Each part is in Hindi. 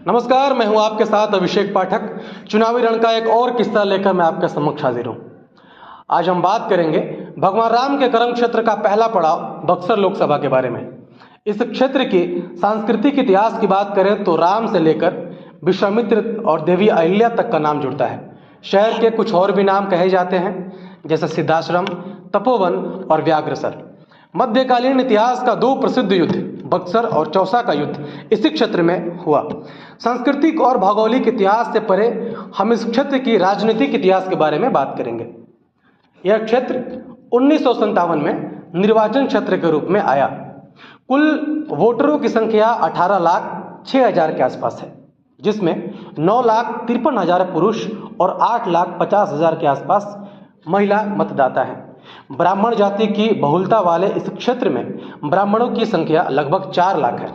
नमस्कार, मैं हूं आपके साथ अभिषेक पाठक। चुनावी रण का एक और किस्सा लेकर मैं आपके समक्ष हाजिर हूं। आज हम बात करेंगे भगवान राम के कर्म क्षेत्र का पहला पड़ाव बक्सर लोकसभा के बारे में। इस क्षेत्र की सांस्कृतिक इतिहास की बात करें तो राम से लेकर विश्वामित्र और देवी अहिल्या तक का नाम जुड़ता है। शहर के कुछ और भी नाम कहे जाते हैं, जैसे सिद्धाश्रम, तपोवन और व्याघ्रसर। मध्यकालीन इतिहास का दो प्रसिद्ध युद्ध, बक्सर और चौसा का युद्ध, इसी क्षेत्र में हुआ। सांस्कृतिक और भौगोलिक इतिहास से परे हम इस क्षेत्र की राजनीतिक इतिहास के बारे में बात करेंगे। यह क्षेत्र 1957 में निर्वाचन क्षेत्र के रूप में आया। कुल वोटरों की संख्या 18,06,000 के आसपास है, जिसमें 9,53,000 पुरुष और 8,50,000 के आसपास महिला मतदाता हैं। ब्राह्मण जाति की बहुलता वाले इस क्षेत्र में ब्राह्मणों की संख्या लगभग 4 लाख है।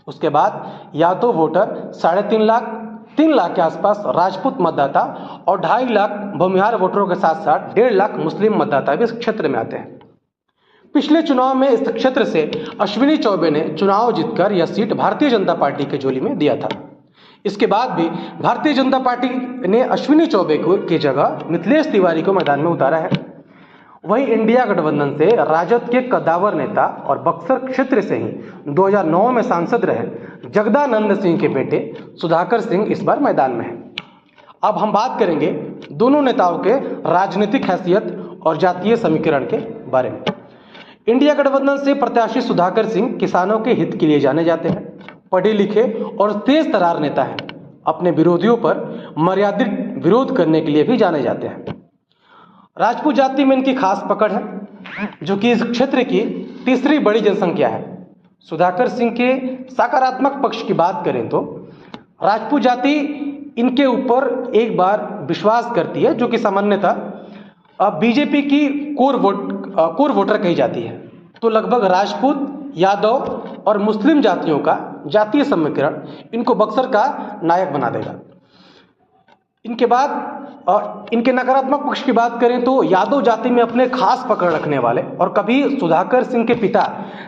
उसके बाद यादव वोटर 3.5 लाख, 3 लाख के आसपास राजपूत मतदाता और 2.5 लाख भूमिहार वोटरों के साथ साथ 1.5 लाख मुस्लिम मतदाता भी इस क्षेत्र में आते हैं। पिछले चुनाव में इस क्षेत्र से अश्विनी चौबे ने चुनाव जीतकर यह सीट भारतीय जनता पार्टी के झोली में दिया था। इसके बाद भी भारतीय जनता पार्टी ने अश्विनी चौबे की जगह मिथिलेश तिवारी को मैदान में उतारा है। वहीं इंडिया गठबंधन से राजद के कद्दावर नेता और बक्सर क्षेत्र से ही 2009 में सांसद रहे जगदानंद सिंह के बेटे सुधाकर सिंह इस बार मैदान में हैं। अब हम बात करेंगे दोनों नेताओं के राजनीतिक हैसियत और जातीय समीकरण के बारे में। इंडिया गठबंधन से प्रत्याशी सुधाकर सिंह किसानों के हित के लिए जाने जाते हैं। पढ़े लिखे और तेज तर्रार नेता हैं। अपने विरोधियों पर मर्यादित विरोध करने के लिए भी जाने जाते हैं। राजपूत जाति में इनकी खास पकड़ है, जो कि इस क्षेत्र की तीसरी बड़ी जनसंख्या है। सुधाकर सिंह के सकारात्मक पक्ष की बात करें तो राजपूत जाति इनके ऊपर एक बार विश्वास करती है, जो कि सामान्यतः बीजेपी की कोर वोटर कही जाती है। तो लगभग राजपूत, यादव और मुस्लिम जातियों का जातीय समीकरण इनको बक्सर का नायक बना देगा। इनके बाद इनके नकारात्मक पक्ष की बात करें तो यादव जाति में अपने खास पकड़ रखने वाले और कभी सुधाकर सिंह के पिता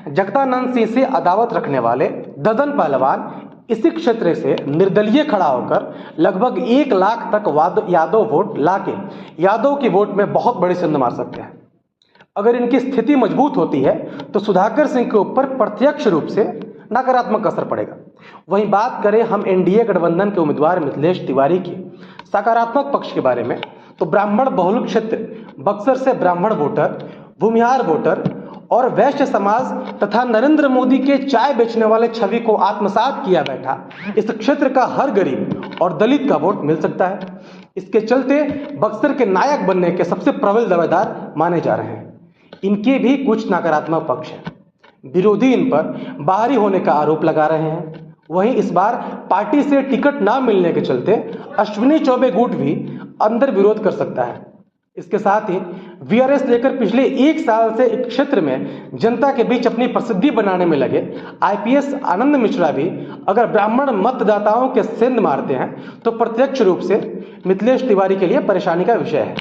जगदानंद सिंह से अदावत रखने वाले ददन पहलवान इसी क्षेत्र से निर्दलीय खड़ा होकर लगभग 1 लाख तक यादव वोट लाके यादव की वोट में बहुत बड़ी सिंध मार सकते हैं। अगर इनकी स्थिति मजबूत होती है तो सुधाकर सिंह के ऊपर प्रत्यक्ष रूप से नकारात्मक असर पड़ेगा। वहीं बात करें हम एनडीए गठबंधन के उम्मीदवार मिथिलेश तिवारी की सकारात्मक पक्ष के बारे में, तो ब्राह्मण बहुल क्षेत्र बक्सर से ब्राह्मण वोटर, भूमिहार वोटर और वैश्य समाज तथा नरेंद्र मोदी के चाय बेचने वाले छवि को आत्मसात किया बैठा इस क्षेत्र का हर गरीब और दलित का वोट मिल सकता है। इसके चलते बक्सर के नायक बनने के सबसे प्रबल दावेदार माने जा रहे हैं। इनके भी कुछ नकारात्मक पक्ष हैं। विरोधी इन पर बाहरी होने का आरोप लगा रहे हैं। वहीं इस बार पार्टी से टिकट ना मिलने के चलते अश्विनी चौबे गुट भी अंदर विरोध कर सकता है। इसके साथ ही वीआरएस लेकर पिछले 1 साल से इस क्षेत्र में जनता के बीच अपनी प्रसिद्धि बनाने में लगे आईपीएस आनंद मिश्रा भी अगर ब्राह्मण मतदाताओं के सेंध मारते हैं तो प्रत्यक्ष रूप से मिथिलेश तिवारी के लिए परेशानी का विषय है।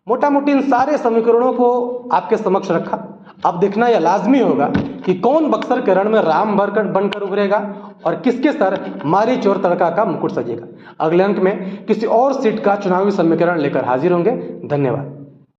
मोटा मोटी इन सारे समीकरणों को आपके समक्ष रखा। अब देखना यह लाजमी होगा कि कौन बक्सर के रण में राम बनकर उभरेगा और किसके सर मारी चोर तड़का का मुकुट सजेगा। अगले अंक में किसी और सीट का चुनावी समीकरण लेकर हाजिर होंगे। धन्यवाद।